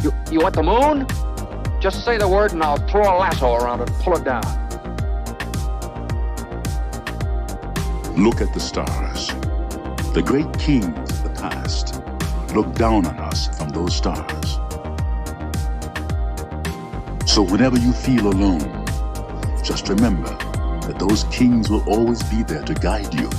You want the moon? Just say the word and I'll throw a lasso around it and pull it down. Look at the stars. The great kings of the past look down on us from those stars. So whenever you feel alone, just remember that those kings will always be there to guide you.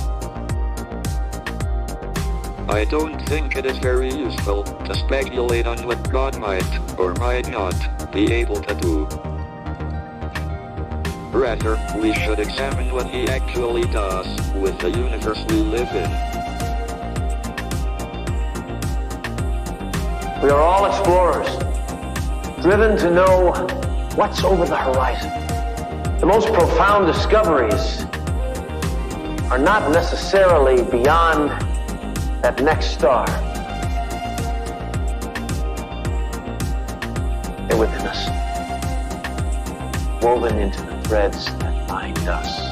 I don't think it is very useful to speculate on what God might or might not be able to do. Rather, we should examine what he actually does with the universe we live in. We are all explorers, driven to know what's over the horizon. The most profound discoveries are not necessarily beyond that next star. They're within us, woven into the threads that bind us.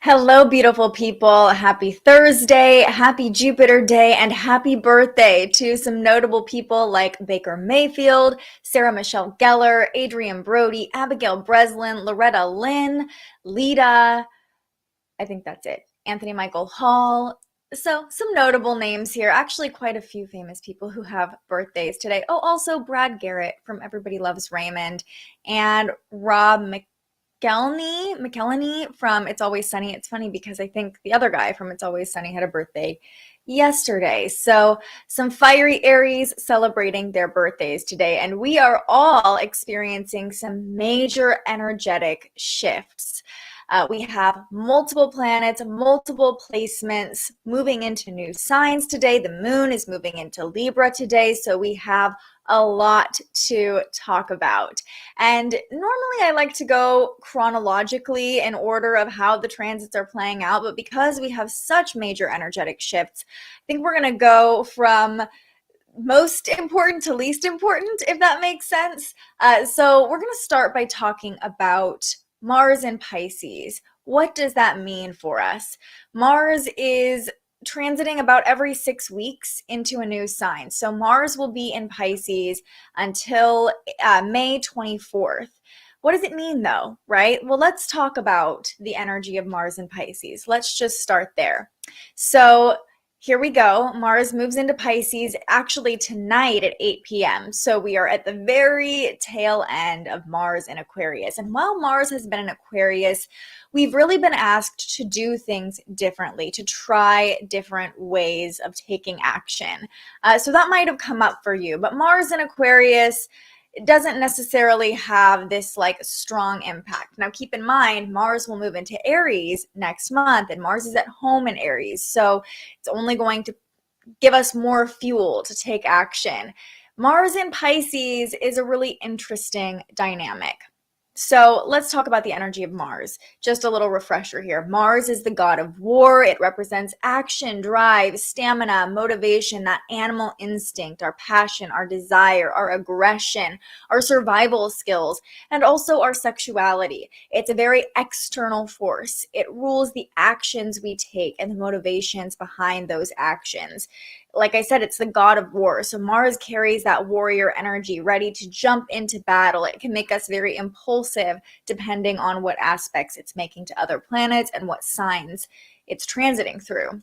Hello, beautiful people. Happy Thursday, happy Jupiter day, and happy birthday to some notable people like Baker Mayfield, Sarah Michelle Gellar, Adrian Brody, Abigail Breslin, Loretta Lynn, Lita, I think that's it, Anthony Michael Hall. So some notable names here, actually quite a few famous people who have birthdays today. Oh, also Brad Garrett from Everybody Loves Raymond, and Rob McElhenney from It's Always Sunny. It's funny because I think the other guy from It's Always Sunny had a birthday yesterday. So some fiery Aries celebrating their birthdays today. And we are all experiencing some major energetic shifts. We have multiple planets, multiple placements moving into new signs today. The moon is moving into Libra today. So we have a lot to talk about. And normally I like to go chronologically in order of how the transits are playing out. But because we have such major energetic shifts, I think we're going to go from most important to least important, if that makes sense. So we're going to start by talking about Mars in Pisces. What does that mean for us? Mars is transiting about every 6 weeks into a new sign. So Mars will be in Pisces until May 24th. What does it mean though, right? Well, let's talk about the energy of Mars in Pisces. Let's just start there. So here we go. Mars moves into Pisces actually tonight at 8 p.m. So we are at the very tail end of Mars in Aquarius. And while Mars has been in Aquarius, we've really been asked to do things differently, to try different ways of taking action. So that might have come up for you. But Mars in Aquarius, it doesn't necessarily have this like strong impact. Now keep in mind, Mars will move into Aries next month, and Mars is at home in Aries. So it's only going to give us more fuel to take action. Mars in Pisces is a really interesting dynamic. So let's talk about the energy of Mars. Just a little refresher here. Mars is the god of war. It represents action, drive, stamina, motivation, that animal instinct, our passion, our desire, our aggression, our survival skills, and also our sexuality. It's a very external force. It rules the actions we take and the motivations behind those actions. Like I said, it's the god of war. So Mars carries that warrior energy, ready to jump into battle. It can make us very impulsive depending on what aspects it's making to other planets and what signs it's transiting through.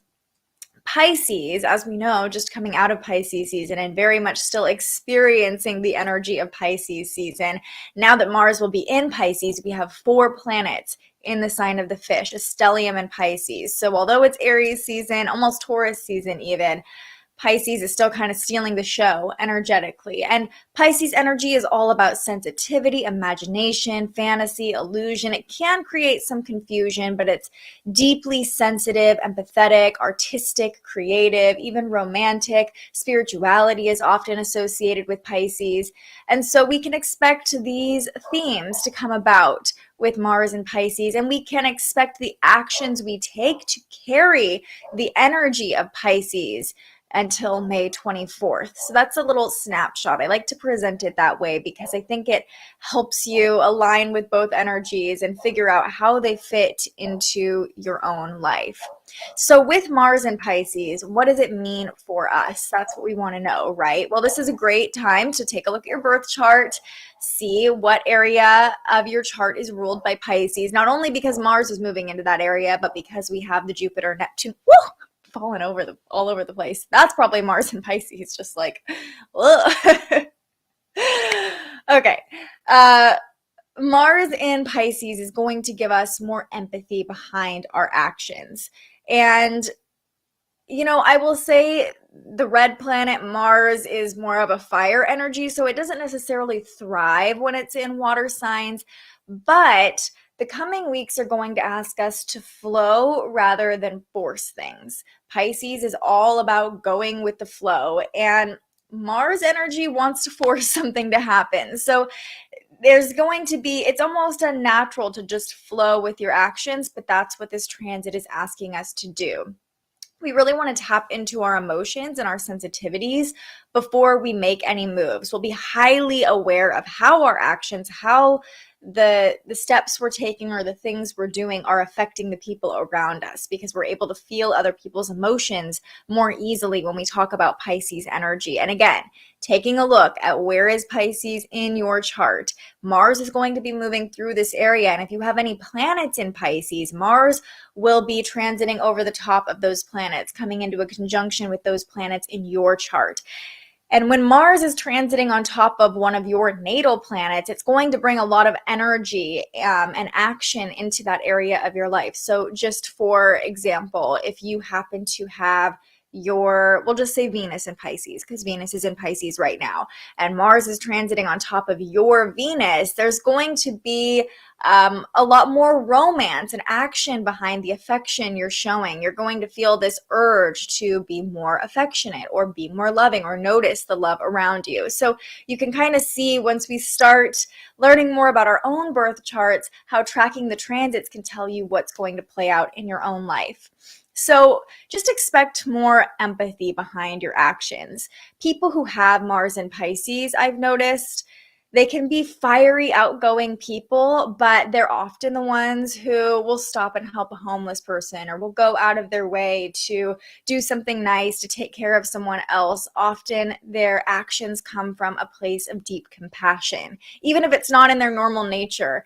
Pisces, as we know, just coming out of Pisces season and very much still experiencing the energy of Pisces season. Now that Mars will be in Pisces, we have 4 planets in the sign of the fish, a stellium in Pisces. So although it's Aries season, almost Taurus season even, Pisces is still kind of stealing the show energetically. And Pisces energy is all about sensitivity, imagination, fantasy, illusion. It can create some confusion, but it's deeply sensitive, empathetic, artistic, creative, even romantic. Spirituality is often associated with Pisces. And so we can expect these themes to come about with Mars and Pisces, and we can expect the actions we take to carry the energy of Pisces until May 24th. So that's a little snapshot. I like to present it that way because I think it helps you align with both energies and figure out how they fit into your own life. So with Mars and Pisces, what does it mean for us? That's what we want to know, right? Well, this is a great time to take a look at your birth chart, see what area of your chart is ruled by Pisces, not only because Mars is moving into that area, but because we have the Jupiter, Neptune, falling all over the place. That's probably Mars and Pisces, just like, okay. Mars in Pisces is going to give us more empathy behind our actions. And, you know, I will say the red planet Mars is more of a fire energy, so it doesn't necessarily thrive when it's in water signs, but the coming weeks are going to ask us to flow rather than force things. Pisces is all about going with the flow, and Mars energy wants to force something to happen. So there's going to be, it's almost unnatural to just flow with your actions, but that's what this transit is asking us to do. We really want to tap into our emotions and our sensitivities before we make any moves. We'll be highly aware of how our actions, how the steps we're taking or the things we're doing are affecting the people around us, because we're able to feel other people's emotions more easily when we talk about Pisces energy. And again, taking a look at where is Pisces in your chart. Mars is going to be moving through this area, and if you have any planets in Pisces, Mars will be transiting over the top of those planets, coming into a conjunction with those planets in your chart. And when Mars is transiting on top of one of your natal planets, it's going to bring a lot of energy and action into that area of your life. So just for example, if you happen to have we'll just say Venus in Pisces, because Venus is in Pisces right now, and Mars is transiting on top of your Venus, there's going to be a lot more romance and action behind the affection you're showing. You're going to feel this urge to be more affectionate or be more loving or notice the love around you. So you can kind of see, once we start learning more about our own birth charts, how tracking the transits can tell you what's going to play out in your own life. So just expect more empathy behind your actions. People who have Mars in Pisces, I've noticed, they can be fiery, outgoing people, but they're often the ones who will stop and help a homeless person, or will go out of their way to do something nice, to take care of someone else. Often their actions come from a place of deep compassion, even if it's not in their normal nature.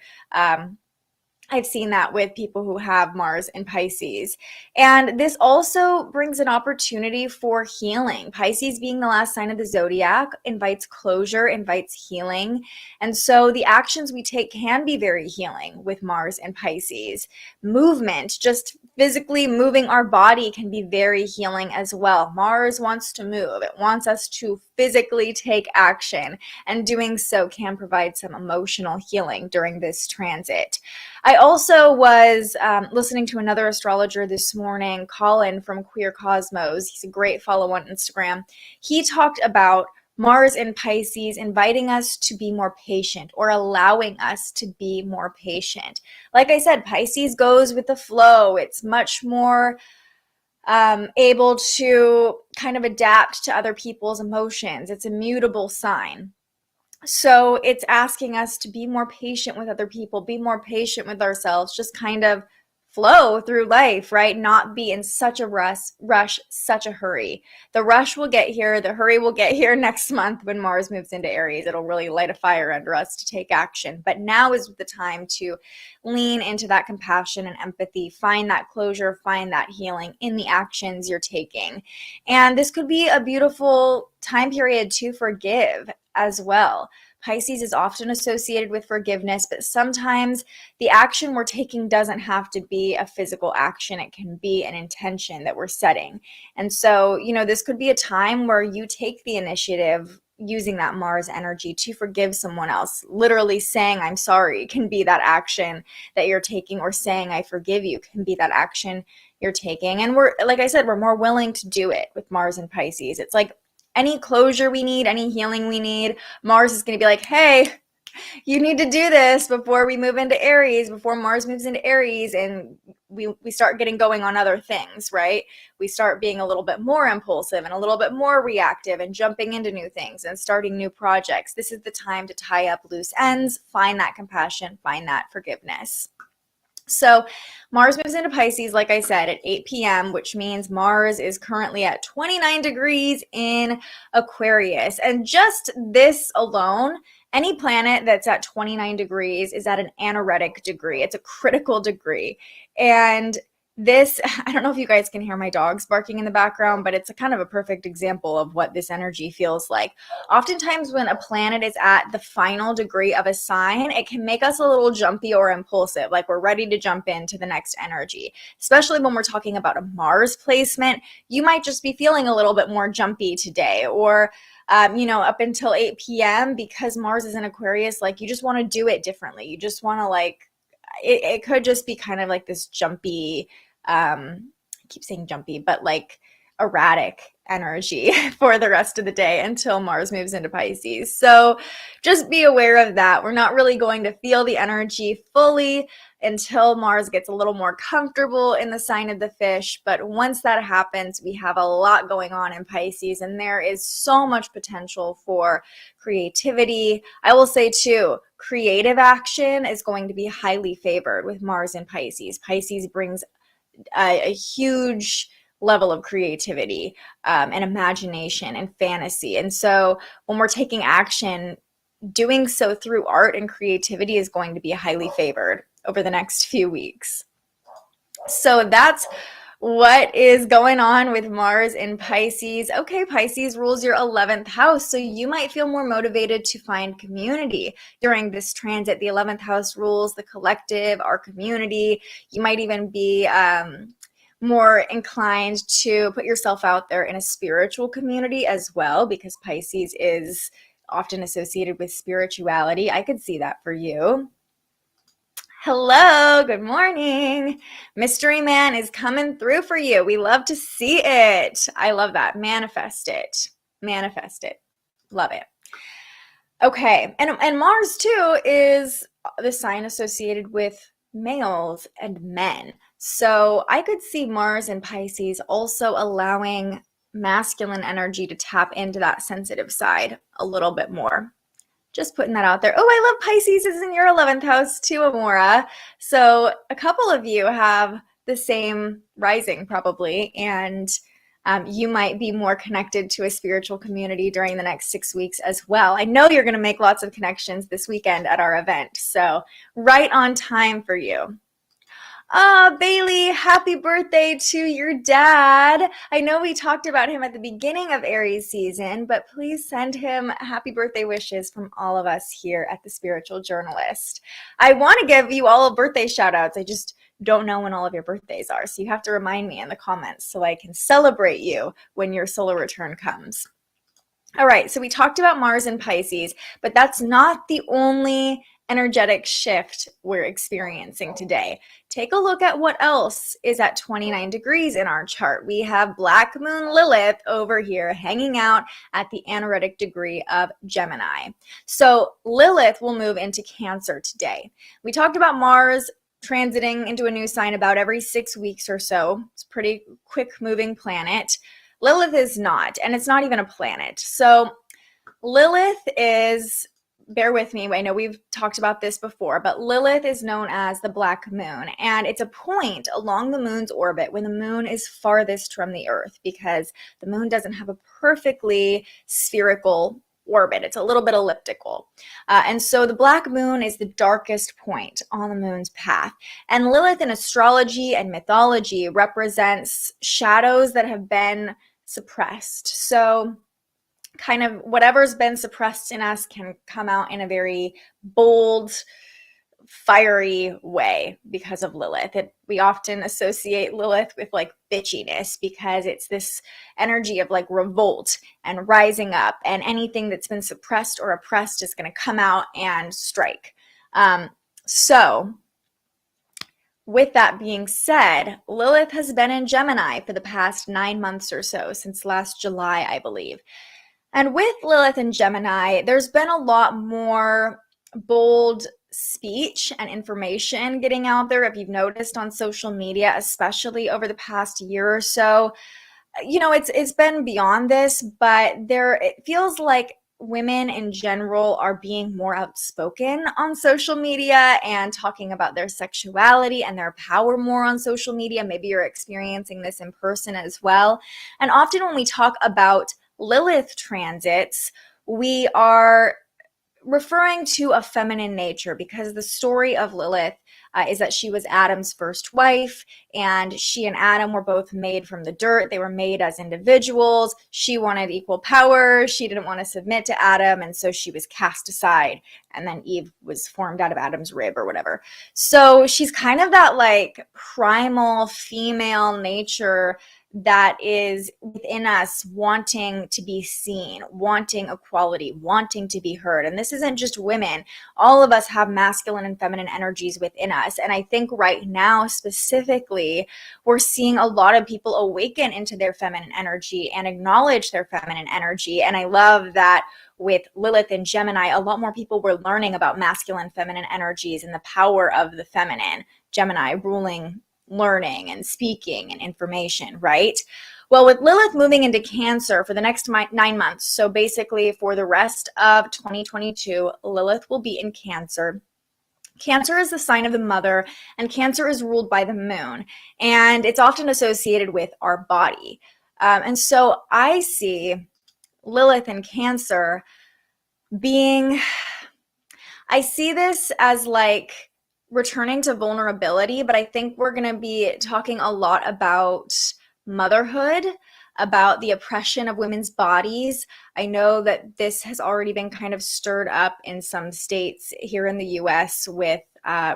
I've seen that with people who have Mars in Pisces. And this also brings an opportunity for healing. Pisces, being the last sign of the zodiac, invites closure, invites healing. And so the actions we take can be very healing with Mars and Pisces. Movement, just physically moving our body, can be very healing as well. Mars wants to move. It wants us to physically take action, and doing so can provide some emotional healing during this transit. I also was listening to another astrologer this morning, Colin from Queer Cosmos. He's a great follow on Instagram. He talked about Mars in Pisces inviting us to be more patient, or allowing us to be more patient. Like I said, Pisces goes with the flow. It's much more able to kind of adapt to other people's emotions. It's a mutable sign. So it's asking us to be more patient with other people, be more patient with ourselves, just kind of flow through life, right? Not be in such a rush, such a hurry. The rush will get here. The hurry will get here next month when Mars moves into Aries. It'll really light a fire under us to take action. But now is the time to lean into that compassion and empathy, find that closure, find that healing in the actions you're taking. And this could be a beautiful time period to forgive as well. Pisces is often associated with forgiveness, but sometimes the action we're taking doesn't have to be a physical action. It can be an intention that we're setting. And so, this could be a time where you take the initiative using that Mars energy to forgive someone else. Literally saying, I'm sorry, can be that action that you're taking, or saying, I forgive you, can be that action you're taking. And like I said, we're more willing to do it with Mars and Pisces. It's like, any closure we need, any healing we need, Mars is going to be like, hey, you need to do this before we move into Aries, before Mars moves into Aries, and we start getting going on other things, right? We start being a little bit more impulsive and a little bit more reactive and jumping into new things and starting new projects. This is the time to tie up loose ends, find that compassion, find that forgiveness. So Mars moves into Pisces, like I said, at 8 p.m., which means Mars is currently at 29 degrees in Aquarius. And just this alone, any planet that's at 29 degrees is at an anaretic degree. It's a critical degree. And this, I don't know if you guys can hear my dogs barking in the background, but it's a kind of a perfect example of what this energy feels like. Oftentimes when a planet is at the final degree of a sign, it can make us a little jumpy or impulsive, like we're ready to jump into the next energy. Especially when we're talking about a Mars placement, you might just be feeling a little bit more jumpy today, or up until 8 p.m. because Mars is in Aquarius, like you just want to do it differently. You just want to it could just be kind of like this jumpy, I keep saying jumpy, but like erratic energy for the rest of the day until Mars moves into Pisces. So just be aware of that. We're not really going to feel the energy fully until Mars gets a little more comfortable in the sign of the fish. But once that happens, we have a lot going on in Pisces, and there is so much potential for creativity. I will say too, creative action is going to be highly favored with Mars in Pisces. Pisces brings a huge level of creativity and imagination and fantasy. And so when we're taking action, doing so through art and creativity is going to be highly favored over the next few weeks. So that's what is going on with Mars in Pisces. Okay, Pisces rules your 11th house, so you might feel more motivated to find community during this transit. The 11th house rules the collective, our community. You might even be more inclined to put yourself out there in a spiritual community as well, because Pisces is often associated with spirituality. I could see that for you. Hello, good morning. Mystery Man is coming through for you. We love to see it. I love that. Manifest it. Manifest it. Love it. Okay, and Mars too is the sign associated with males and men. So I could see Mars in Pisces also allowing masculine energy to tap into that sensitive side a little bit more. Just putting that out there. Oh, I love Pisces is in your 11th house too, Amora. So a couple of you have the same rising probably, and you might be more connected to a spiritual community during the next 6 weeks as well. I know you're going to make lots of connections this weekend at our event, so right on time for you. Bailey, happy birthday to your dad. I know we talked about him at the beginning of Aries season, but please send him happy birthday wishes from all of us here at The Spiritual Journalist. I want to give you all birthday shout outs. I just don't know when all of your birthdays are, so you have to remind me in the comments so I can celebrate you when your solar return comes. All right, so we talked about Mars in Pisces, but that's not the only energetic shift we're experiencing today. Take a look at what else is at 29 degrees in our chart. We have Black Moon Lilith over here hanging out at the anaretic degree of Gemini. So Lilith will move into Cancer today. We talked about Mars transiting into a new sign about every 6 weeks or so. It's a pretty quick moving planet. Lilith is not, and it's not even a planet. So Lilith is, bear with me, I know we've talked about this before, but Lilith is known as the Black Moon, and it's a point along the moon's orbit when the moon is farthest from the Earth, because the moon doesn't have a perfectly spherical orbit. It's a little bit elliptical. And so the Black Moon is the darkest point on the moon's path. And Lilith in astrology and mythology represents shadows that have been suppressed. So kind of whatever's been suppressed in us can come out in a very bold, fiery way because of Lilith. We often associate Lilith with like bitchiness because it's this energy of like revolt and rising up, and anything that's been suppressed or oppressed is going to come out and strike. So with that being said, Lilith has been in Gemini for the past 9 months or so, since last July, I believe. And with Lilith and Gemini, there's been a lot more bold speech and information getting out there. If you've noticed on social media, especially over the past year or so, it's been beyond this, but it feels like women in general are being more outspoken on social media and talking about their sexuality and their power more on social media. Maybe you're experiencing this in person as well. And often when we talk about Lilith transits, we are referring to a feminine nature, because the story of Lilith is that she was Adam's first wife, and she and Adam were both made from the dirt. They were made as individuals. She wanted equal power. She didn't want to submit to Adam, and so she was cast aside, and then Eve was formed out of Adam's rib or whatever. So she's kind of that like primal female nature that is within us, wanting to be seen, wanting equality, wanting to be heard. And this isn't just women. All of us have masculine and feminine energies within us. And I think right now specifically, we're seeing a lot of people awaken into their feminine energy and acknowledge their feminine energy. And I love that with Lilith and Gemini, a lot more people were learning about masculine, feminine energies and the power of the feminine. Gemini ruling learning and speaking and information, right? Well, with Lilith moving into Cancer for the next 9 months, so basically for the rest of 2022, Lilith will be in Cancer. Cancer is the sign of the mother, and Cancer is ruled by the moon, and it's often associated with our body. And so I see Lilith in Cancer I see this as like returning to vulnerability, but I think we're going to be talking a lot about motherhood, about the oppression of women's bodies. I know that this has already been kind of stirred up in some states here in the US with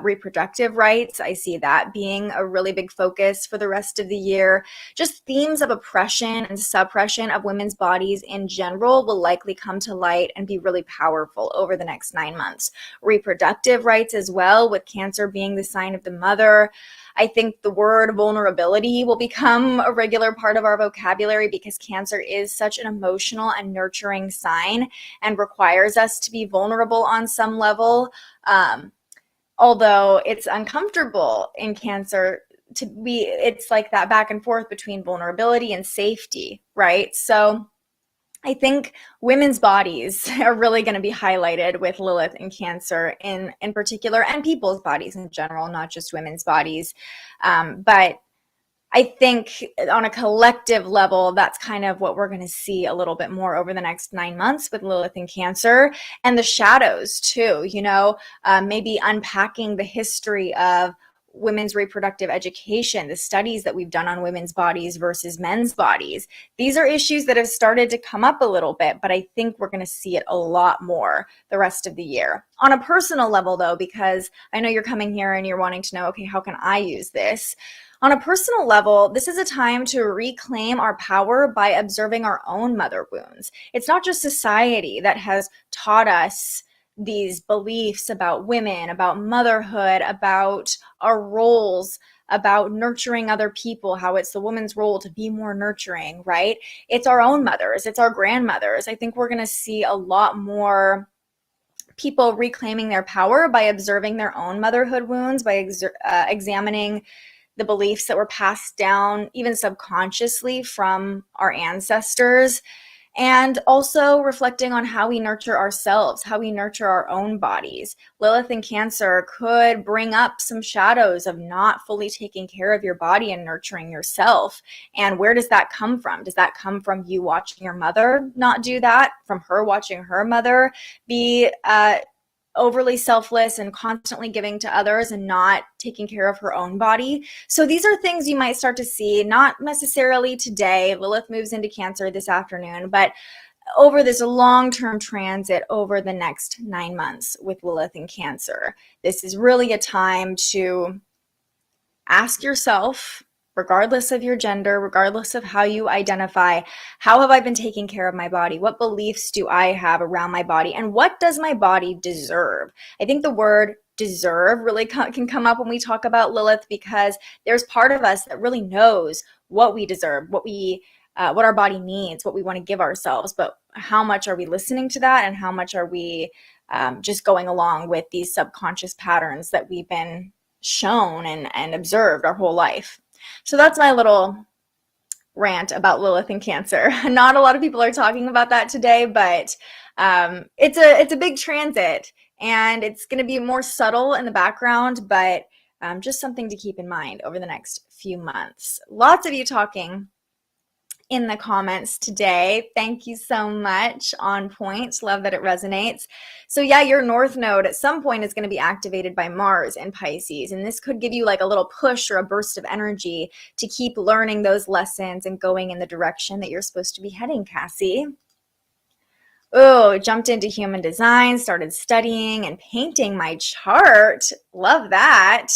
reproductive rights. I see that being a really big focus for the rest of the year. Just themes of oppression and suppression of women's bodies in general will likely come to light and be really powerful over the next 9 months. Reproductive rights as well, with Cancer being the sign of the mother. I think the word vulnerability will become a regular part of our vocabulary, because Cancer is such an emotional and nurturing sign and requires us to be vulnerable on some level. Although it's uncomfortable in Cancer it's like that back and forth between vulnerability and safety, right? So I think women's bodies are really going to be highlighted with Lilith and Cancer in particular, and people's bodies in general, not just women's bodies. But I think on a collective level, that's kind of what we're going to see a little bit more over the next 9 months with Lilith and Cancer, and the shadows too, maybe unpacking the history of women's reproductive education, the studies that we've done on women's bodies versus men's bodies. These are issues that have started to come up a little bit, but I think we're going to see it a lot more the rest of the year. On a personal level though, because I know you're coming here and you're wanting to know, okay, how can I use this? On a personal level, this is a time to reclaim our power by observing our own mother wounds. It's not just society that has taught us these beliefs about women, about motherhood, about our roles, about nurturing other people, how it's the woman's role to be more nurturing, right? It's our own mothers, it's our grandmothers. I think we're going to see a lot more people reclaiming their power by observing their own motherhood wounds, by examining the beliefs that were passed down even subconsciously from our ancestors, and also reflecting on how we nurture ourselves, how we nurture our own bodies. Lilith and Cancer could bring up some shadows of not fully taking care of your body and nurturing yourself. And where does that come from? Does that come from you watching your mother not do that? From her watching her mother be overly selfless and constantly giving to others and not taking care of her own body? So these are things you might start to see, not necessarily today. Lilith moves into Cancer this afternoon, but over this long-term transit over the next 9 months with Lilith and Cancer. This is really a time to ask yourself, regardless of your gender, regardless of how you identify, how have I been taking care of my body? What beliefs do I have around my body? And what does my body deserve? I think the word deserve really can come up when we talk about Lilith, because there's part of us that really knows what we deserve, what our body needs, what we want to give ourselves. But how much are we listening to that, and how much are we just going along with these subconscious patterns that we've been shown and observed our whole life. So that's my little rant about Lilith and Cancer. Not a lot of people are talking about that today, but it's a big transit, and it's going to be more subtle in the background, but just something to keep in mind over the next few months. Lots of you talking in the comments today. Thank you so much. On point. Love that it resonates. So yeah, your North Node at some point is going to be activated by Mars in Pisces, and this could give you like a little push or a burst of energy to keep learning those lessons and going in the direction that you're supposed to be heading, Cassie. Oh, jumped into human design, started studying and painting my chart. Love that.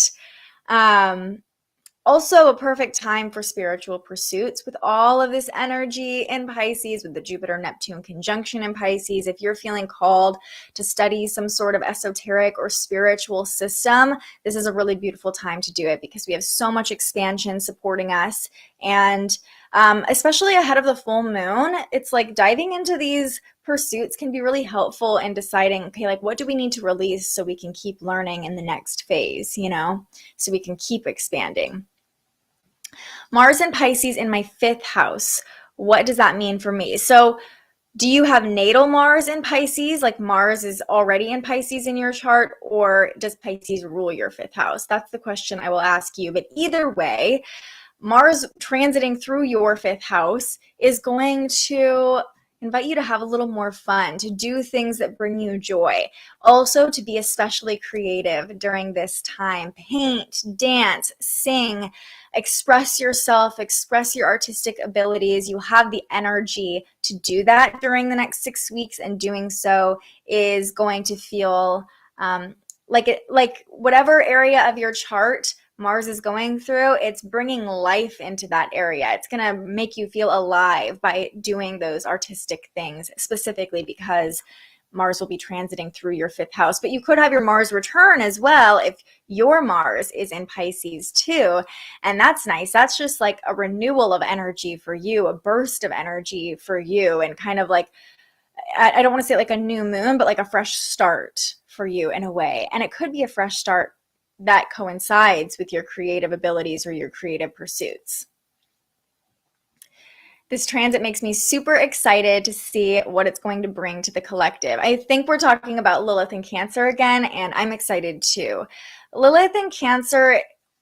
Also a perfect time for spiritual pursuits with all of this energy in Pisces, with the Jupiter-Neptune conjunction in Pisces. If you're feeling called to study some sort of esoteric or spiritual system, this is a really beautiful time to do it because we have so much expansion supporting us. And especially ahead of the full moon, it's like diving into these pursuits can be really helpful in deciding, okay, like what do we need to release so we can keep learning in the next phase, you know, so we can keep expanding. Mars and Pisces in my 5th house. What does that mean for me? So do you have natal Mars in Pisces, like Mars is already in Pisces in your chart, or does Pisces rule your 5th house? That's the question I will ask you. But either way, Mars transiting through your 5th house is going to invite you to have a little more fun, to do things that bring you joy. Also to be especially creative during this time. Paint, dance, sing, express yourself, express your artistic abilities. You have the energy to do that during the next 6 weeks, and doing so is going to feel like whatever area of your chart Mars is going through, it's bringing life into that area. It's going to make you feel alive by doing those artistic things, specifically because Mars will be transiting through your 5th house. But you could have your Mars return as well if your Mars is in Pisces too. And that's nice. That's just like a renewal of energy for you, a burst of energy for you, and kind of like, I don't want to say like a new moon, but like a fresh start for you in a way. And it could be a fresh start that coincides with your creative abilities or your creative pursuits. This transit makes me super excited to see what it's going to bring to the collective. I think we're talking about Lilith and Cancer again, and I'm excited too. Lilith and Cancer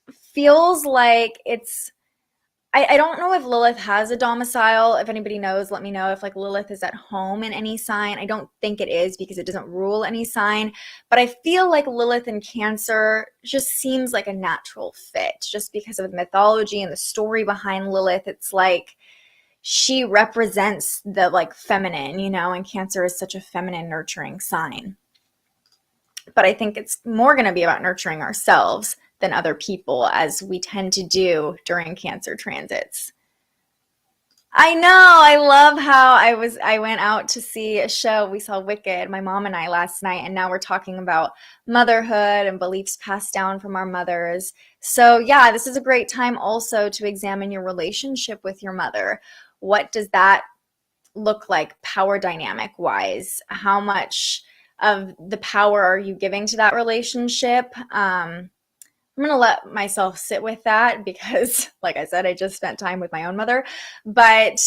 feels like it's, I don't know if Lilith has a domicile. If anybody knows, let me know if like Lilith is at home in any sign. I don't think it is because it doesn't rule any sign, but I feel like Lilith and Cancer just seems like a natural fit just because of the mythology and the story behind Lilith. It's like she represents the like feminine, you know, and Cancer is such a feminine, nurturing sign. But I think it's more going to be about nurturing ourselves than other people, as we tend to do during Cancer transits. I know, I love how I went out to see a show. We saw Wicked, my mom and I, last night, and now we're talking about motherhood and beliefs passed down from our mothers. So yeah, this is a great time also to examine your relationship with your mother. What does that look like power dynamic wise? How much of the power are you giving to that relationship? I'm going to let myself sit with that because, like I said, I just spent time with my own mother. But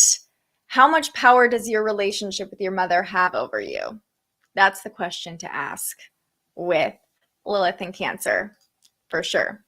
how much power does your relationship with your mother have over you? That's the question to ask with Lilith and Cancer, for sure.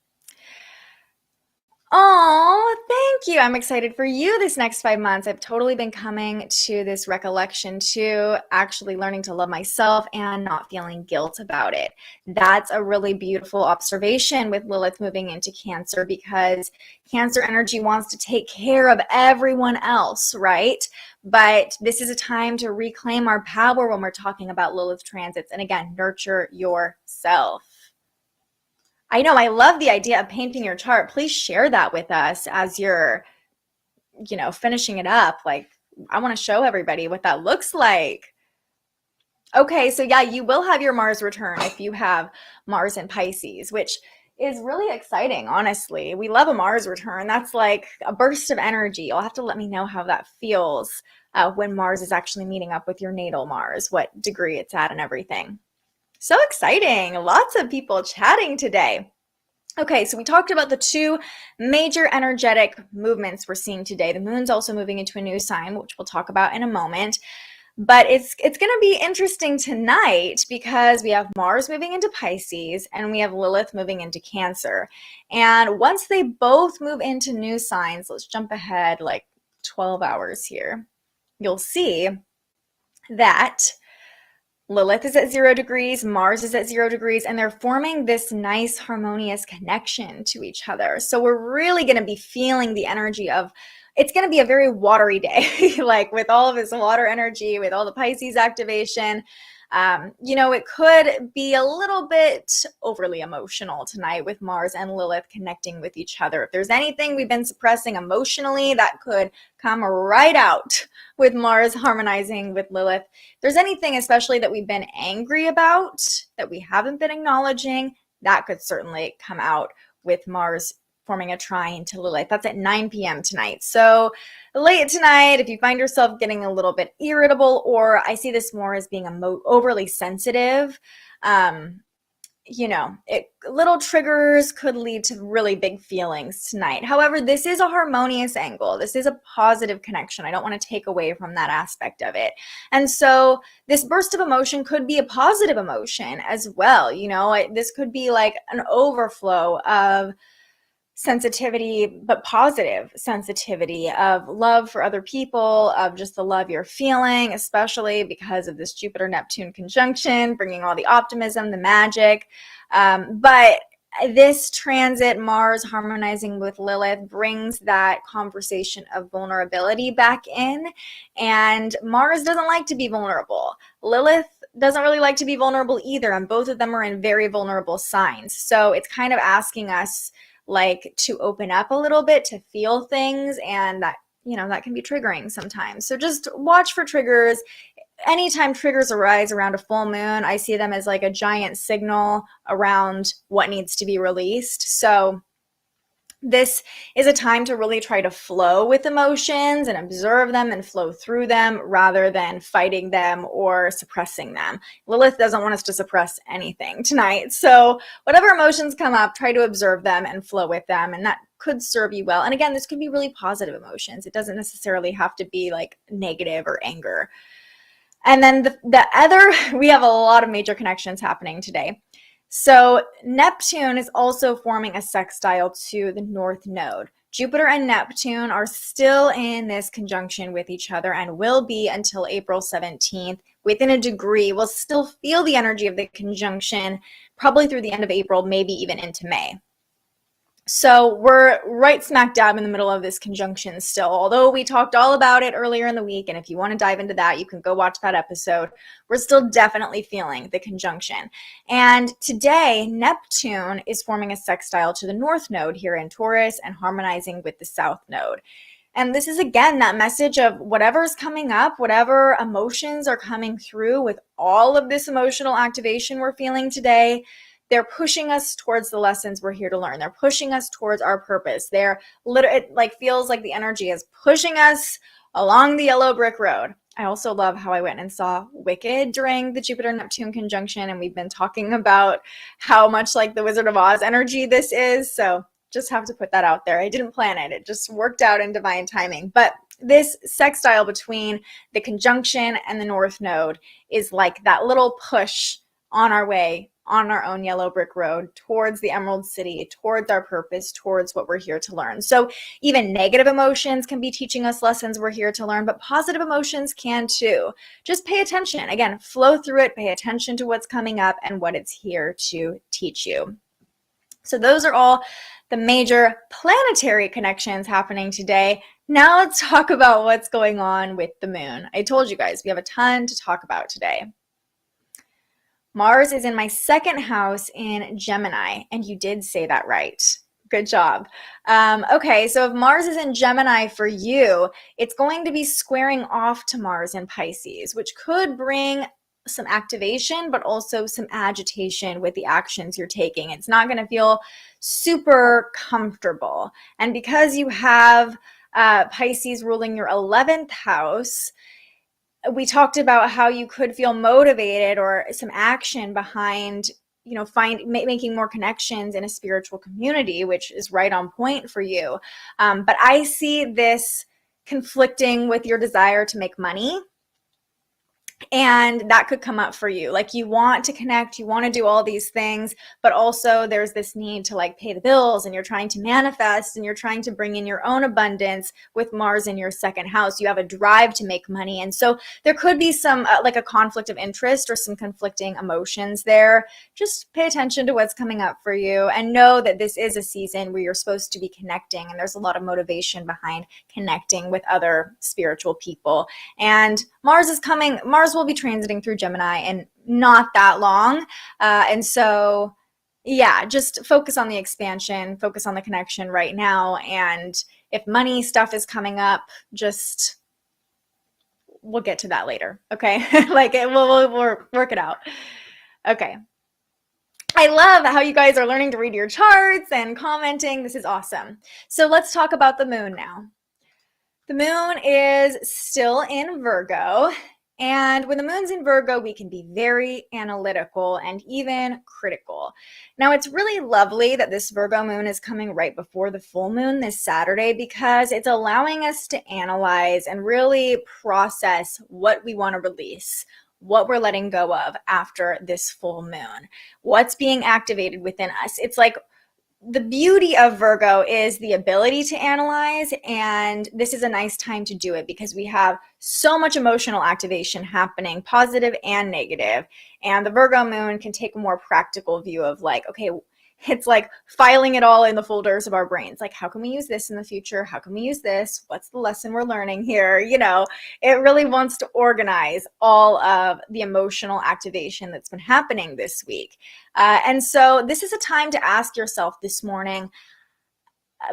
Oh, thank you. I'm excited for you this next 5 months. I've totally been coming to this recollection to actually learning to love myself and not feeling guilt about it. That's a really beautiful observation with Lilith moving into Cancer, because Cancer energy wants to take care of everyone else, right? But this is a time to reclaim our power when we're talking about Lilith transits. And again, nurture yourself. I know, I love the idea of painting your chart. Please share that with us as you're, you know, finishing it up. Like, I want to show everybody what that looks like. Okay, so yeah, you will have your Mars return if you have Mars in Pisces, which is really exciting, honestly. We love a Mars return. That's like a burst of energy. You'll have to let me know how that feels when Mars is actually meeting up with your natal Mars, what degree it's at and everything. So exciting. Lots of people chatting today. Okay, so we talked about the two major energetic movements we're seeing today. The moon's also moving into a new sign, which we'll talk about in a moment. But it's going to be interesting tonight because we have Mars moving into Pisces and we have Lilith moving into Cancer. And once they both move into new signs, let's jump ahead like 12 hours here. You'll see that Lilith is at 0 degrees, Mars is at 0 degrees, and they're forming this nice harmonious connection to each other. So we're really going to be feeling the energy of, it's going to be a very watery day, like with all of this water energy, with all the Pisces activation. It could be a little bit overly emotional tonight with Mars and Lilith connecting with each other. If there's anything we've been suppressing emotionally, that could come right out with Mars harmonizing with Lilith. If there's anything especially that we've been angry about, that we haven't been acknowledging, that could certainly come out with Mars forming a trine to Lilith. That's at 9 p.m. tonight. So late tonight, if you find yourself getting a little bit irritable, or I see this more as being overly sensitive, little triggers could lead to really big feelings tonight. However, this is a harmonious angle. This is a positive connection. I don't want to take away from that aspect of it. And so this burst of emotion could be a positive emotion as well. This could be like an overflow of sensitivity, but positive sensitivity of love for other people, of just the love you're feeling, especially because of this Jupiter-Neptune conjunction, bringing all the optimism, the magic. But this transit, Mars harmonizing with Lilith, brings that conversation of vulnerability back in. And Mars doesn't like to be vulnerable. Lilith doesn't really like to be vulnerable either. And both of them are in very vulnerable signs. So it's kind of asking us to open up a little bit, to feel things, and that can be triggering sometimes. So just watch for triggers. Anytime triggers arise around a full moon, I see them as like a giant signal around what needs to be released. So this is a time to really try to flow with emotions and observe them and flow through them rather than fighting them or suppressing them. Lilith doesn't want us to suppress anything tonight. So whatever emotions come up, try to observe them and flow with them. And that could serve you well. And again, this could be really positive emotions. It doesn't necessarily have to be like negative or anger. And then we have a lot of major connections happening today. So Neptune is also forming a sextile to the North Node. Jupiter and Neptune are still in this conjunction with each other and will be until April 17th. Within a degree, we'll still feel the energy of the conjunction probably through the end of April, maybe even into May. So we're right smack dab in the middle of this conjunction still, although we talked all about it earlier in the week. And if you want to dive into that, you can go watch that episode. We're still definitely feeling the conjunction. And today, Neptune is forming a sextile to the North Node here in Taurus and harmonizing with the South Node. And this is, again, that message of whatever's coming up, whatever emotions are coming through with all of this emotional activation we're feeling today. They're pushing us towards the lessons we're here to learn. They're pushing us towards our purpose. It feels like the energy is pushing us along the yellow brick road. I also love how I went and saw Wicked during the Jupiter-Neptune conjunction, and we've been talking about how much like the Wizard of Oz energy this is. So just have to put that out there. I didn't plan it. It just worked out in divine timing. But this sextile between the conjunction and the North Node is like that little push on our way, on our own yellow brick road towards the Emerald City, towards our purpose, towards what we're here to learn. So even negative emotions can be teaching us lessons we're here to learn, but positive emotions can too. Just pay attention. Again, flow through it, pay attention to what's coming up and what it's here to teach you. So those are all the major planetary connections happening today. Now let's talk about what's going on with the moon. I told you guys we have a ton to talk about today. Mars is in my second house in Gemini, and you did say that right. Good job. Okay, so if Mars is in Gemini for you, it's going to be squaring off to Mars in Pisces, which could bring some activation, but also some agitation with the actions you're taking. It's not going to feel super comfortable. And because you have Pisces ruling your 11th house, we talked about how you could feel motivated or some action behind, you know, making more connections in a spiritual community, which is right on point for you. But I see this conflicting with your desire to make money. And that could come up for you. Like, you want to connect, you want to do all these things, but also there's this need to like pay the bills, and you're trying to manifest, and you're trying to bring in your own abundance with Mars in your second house. You have a drive to make money. And so there could be some like a conflict of interest or some conflicting emotions there. Just pay attention to what's coming up for you, and know that this is a season where you're supposed to be connecting, and there's a lot of motivation behind connecting with other spiritual people. And Mars will be transiting through Gemini in not that long. And so, yeah, just focus on the expansion, focus on the connection right now. And if money stuff is coming up, we'll get to that later. Okay. We'll work it out. Okay. I love how you guys are learning to read your charts and commenting. This is awesome. So let's talk about the moon now. The moon is still in Virgo, and when the moon's in Virgo, we can be very analytical and even critical. Now, it's really lovely that this Virgo moon is coming right before the full moon this Saturday, because it's allowing us to analyze and really process what we want to release, what we're letting go of after this full moon, what's being activated within us. It's like, the beauty of Virgo is the ability to analyze, and this is a nice time to do it because we have so much emotional activation happening, positive and negative. And the Virgo moon can take a more practical view of like, okay, it's like filing it all in the folders of our brains. Like, how can we use this in the future? How can we use this? What's the lesson we're learning here? You know, it really wants to organize all of the emotional activation that's been happening this week. And so this is a time to ask yourself this morning,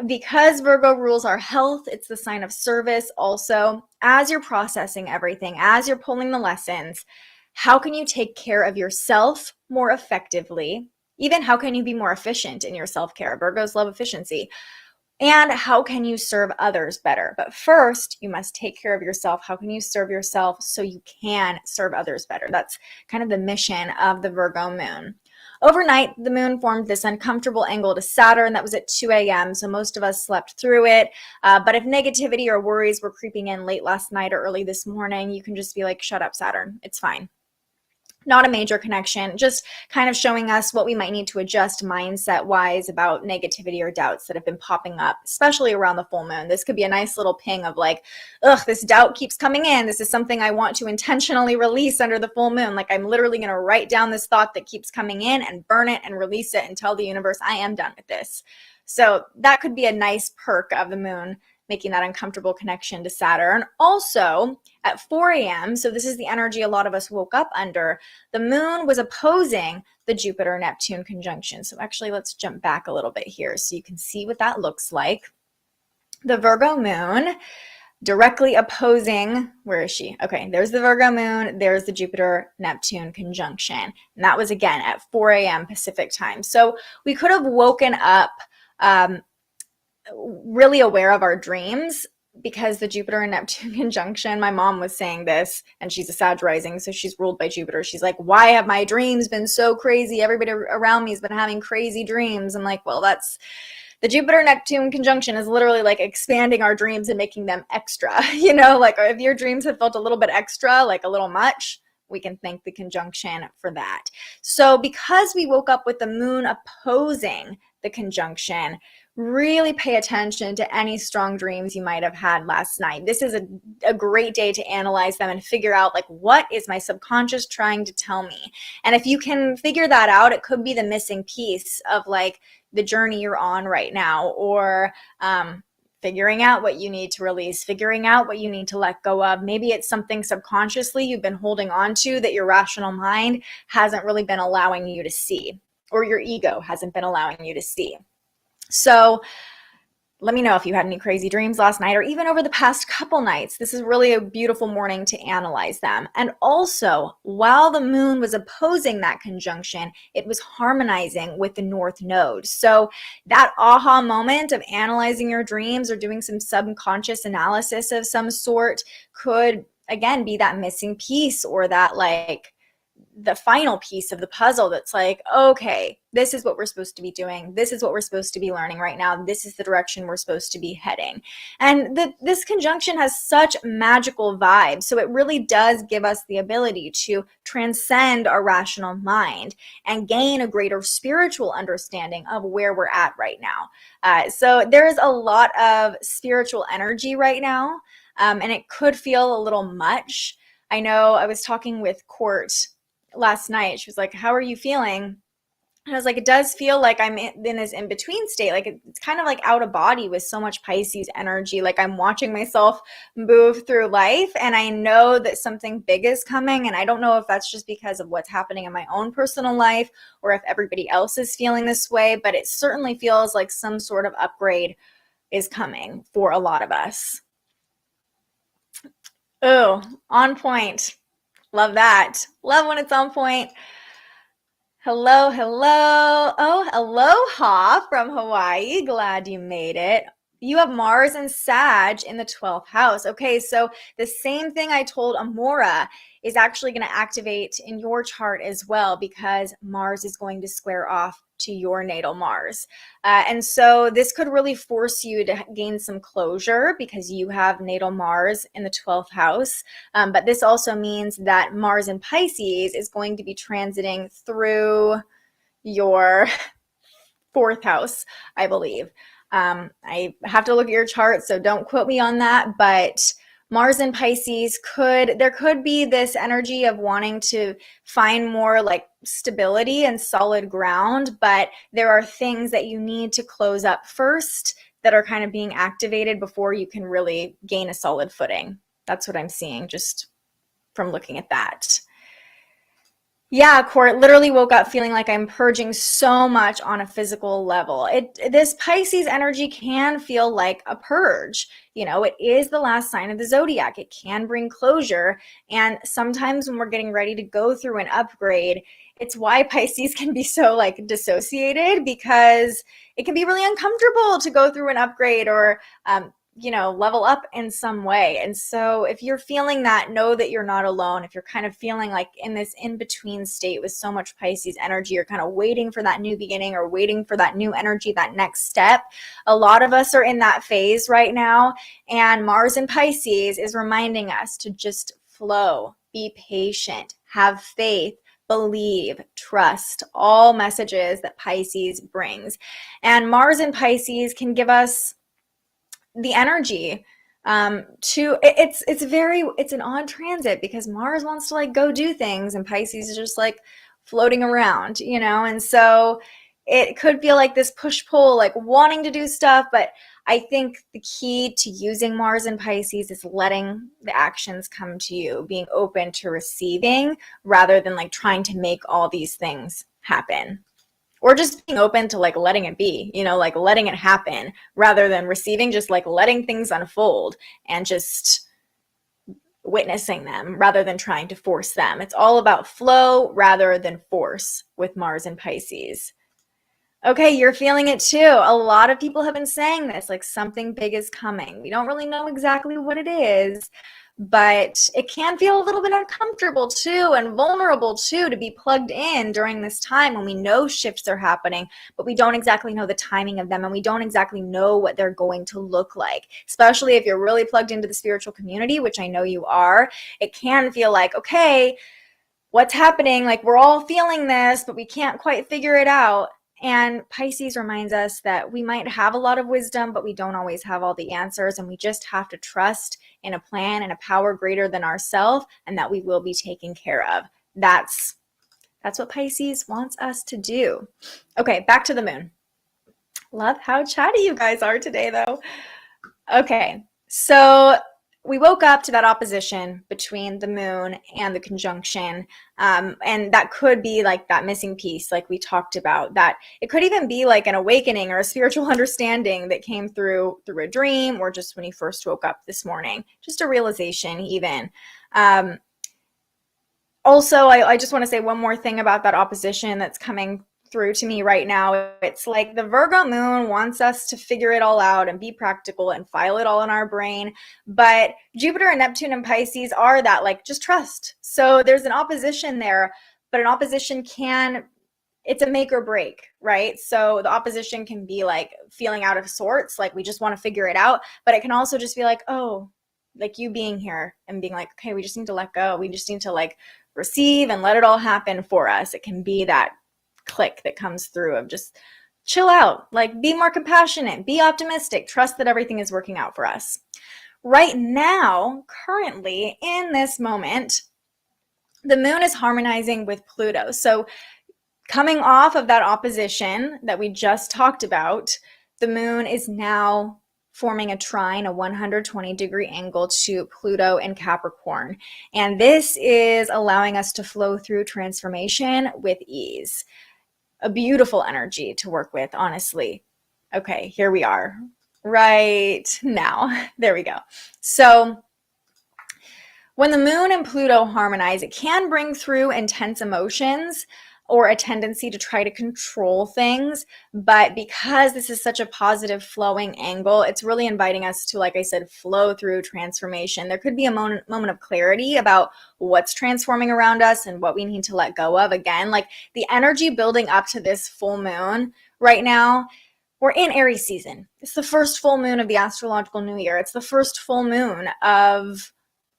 because Virgo rules our health, it's the sign of service also. As you're processing everything, as you're pulling the lessons, how can you take care of yourself more effectively? Even how can you be more efficient in your self-care? Virgos love efficiency. And how can you serve others better? But first, you must take care of yourself. How can you serve yourself so you can serve others better? That's kind of the mission of the Virgo moon. Overnight, the moon formed this uncomfortable angle to Saturn. That was at 2 a.m., so most of us slept through it. But if negativity or worries were creeping in late last night or early this morning, you can just be like, shut up, Saturn. It's fine. Not a major connection, just kind of showing us what we might need to adjust mindset-wise about negativity or doubts that have been popping up, especially around the full moon. This could be a nice little ping of like, ugh, this doubt keeps coming in. This is something I want to intentionally release under the full moon. Like, I'm literally going to write down this thought that keeps coming in and burn it and release it and tell the universe I am done with this. So that could be a nice perk of the moon, making that uncomfortable connection to Saturn. Also, at 4 a.m., so this is the energy a lot of us woke up under, the moon was opposing the Jupiter-Neptune conjunction. So actually, let's jump back a little bit here so you can see what that looks like. The Virgo moon directly opposing, where is she? Okay, there's the Virgo moon, there's the Jupiter-Neptune conjunction. And that was, again, at 4 a.m. Pacific time. So we could have woken up really aware of our dreams, because the Jupiter and Neptune conjunction, my mom was saying this, and she's a Sag rising, so she's ruled by Jupiter. She's like, why have my dreams been so crazy? Everybody around me has been having crazy dreams. I'm like, well, that's the Jupiter-Neptune conjunction is literally like expanding our dreams and making them extra. You know, like if your dreams have felt a little bit extra, like a little much, we can thank the conjunction for that. So because we woke up with the moon opposing the conjunction, really pay attention to any strong dreams you might have had last night. This is a great day to analyze them and figure out, like, what is my subconscious trying to tell me? And if you can figure that out, it could be the missing piece of like the journey you're on right now, or figuring out what you need to release, figuring out what you need to let go of. Maybe it's something subconsciously you've been holding on to that your rational mind hasn't really been allowing you to see, or your ego hasn't been allowing you to see. So let me know if you had any crazy dreams last night, or even over the past couple nights. This is really a beautiful morning to analyze them. And also, while the moon was opposing that conjunction, it was harmonizing with the North Node. So that aha moment of analyzing your dreams or doing some subconscious analysis of some sort could again, be that missing piece, or that like the final piece of the puzzle that's like, okay, this is what we're supposed to be doing. This is what we're supposed to be learning right now. This is the direction we're supposed to be heading. And this conjunction has such magical vibes. So it really does give us the ability to transcend our rational mind and gain a greater spiritual understanding of where we're at right now. So there's a lot of spiritual energy right now, and it could feel a little much. I know I was talking with Court last night. She was like, how are you feeling? And I was like, it does feel like I'm in this in-between state. Like it's kind of like out of body with so much Pisces energy. Like I'm watching myself move through life, and I know that something big is coming. And I don't know if that's just because of what's happening in my own personal life or if everybody else is feeling this way, but it certainly feels like some sort of upgrade is coming for a lot of us. Oh, on point. Love that. Love when it's on point. Hello, hello. Oh, aloha from Hawaii. Glad you made it. You have Mars and Sag in the 12th house. Okay, so the same thing I told Amora is actually going to activate in your chart as well, because Mars is going to square off to your natal Mars. And so this could really force you to gain some closure because you have natal Mars in the 12th house. But this also means that Mars in Pisces is going to be transiting through your 4th house, I believe. I have to look at your chart, so don't quote me on that, but Mars in Pisces there could be this energy of wanting to find more like stability and solid ground, but there are things that you need to close up first that are kind of being activated before you can really gain a solid footing. That's what I'm seeing just from looking at that. Yeah, Court, literally woke up feeling like I'm purging so much on a physical level. This Pisces energy can feel like a purge. You know, it is the last sign of the zodiac. It can bring closure. And sometimes when we're getting ready to go through an upgrade, it's why Pisces can be so like dissociated, because it can be really uncomfortable to go through an upgrade or, level up in some way. And so if you're feeling that, know that you're not alone. If you're kind of feeling like in this in-between state with so much Pisces energy, you're kind of waiting for that new beginning or waiting for that new energy, that next step. A lot of us are in that phase right now. And Mars in Pisces is reminding us to just flow, be patient, have faith, believe, trust, all messages that Pisces brings. And Mars in Pisces can give us the energy it's an odd transit, because Mars wants to like go do things and Pisces is just like floating around, and so it could feel like this push-pull, like wanting to do stuff. But I think the key to using Mars in Pisces is letting the actions come to you, being open to receiving rather than like trying to make all these things happen. Or just being open to like letting it be, like letting it happen rather than receiving, just like letting things unfold and just witnessing them rather than trying to force them. It's all about flow rather than force with Mars and Pisces. Okay, you're feeling it too. A lot of people have been saying this, like something big is coming. We don't really know exactly what it is, but it can feel a little bit uncomfortable too and vulnerable too to be plugged in during this time when we know shifts are happening, but we don't exactly know the timing of them and we don't exactly know what they're going to look like. Especially if you're really plugged into the spiritual community, which I know you are, it can feel like, okay, what's happening? Like we're all feeling this, but we can't quite figure it out. And Pisces reminds us that we might have a lot of wisdom, but we don't always have all the answers. And we just have to trust in a plan and a power greater than ourselves, and that we will be taken care of. That's what Pisces wants us to do. Okay, back to the moon. Love how chatty you guys are today, though. Okay, so we woke up to that opposition between the moon and the conjunction, and that could be like that missing piece like we talked about. That it could even be like an awakening or a spiritual understanding that came through a dream, or just when you first woke up this morning, just a realization even. Also, I just want to say one more thing about that opposition that's coming through to me right now. It's like the Virgo moon wants us to figure it all out and be practical and file it all in our brain. But Jupiter and Neptune and Pisces are that, like, just trust. So there's an opposition there, but an opposition it's a make or break, right? So the opposition can be like feeling out of sorts, like we just want to figure it out. But it can also just be like, oh, like you being here and being like, okay, we just need to let go. We just need to like receive and let it all happen for us. It can be that click that comes through of just chill out, like be more compassionate, be optimistic, trust that everything is working out for us. Right now, currently in this moment, the moon is harmonizing with Pluto. So coming off of that opposition that we just talked about, the moon is now forming a trine, a 120-degree angle to Pluto in Capricorn. And this is allowing us to flow through transformation with ease. A beautiful energy to work with, honestly. Okay, here we are right now. There we go. So when the moon and Pluto harmonize, it can bring through intense emotions or a tendency to try to control things. But because this is such a positive flowing angle, it's really inviting us to, like I said, flow through transformation. There could be a moment of clarity about what's transforming around us and what we need to let go of. Again, like the energy building up to this full moon right now, we're in Aries season. It's the first full moon of the astrological new year. It's the first full moon of,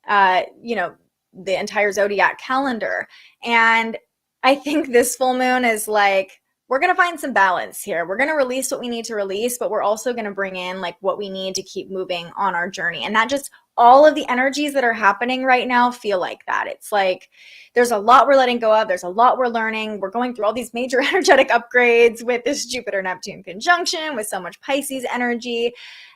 the entire zodiac calendar. And I think this full moon is like, we're going to find some balance here. We're going to release what we need to release, but we're also going to bring in like what we need to keep moving on our journey. And that just, all of the energies that are happening right now feel like that. It's like, there's a lot we're letting go of. There's a lot we're learning. We're going through all these major energetic upgrades with this Jupiter-Neptune conjunction, with so much Pisces energy.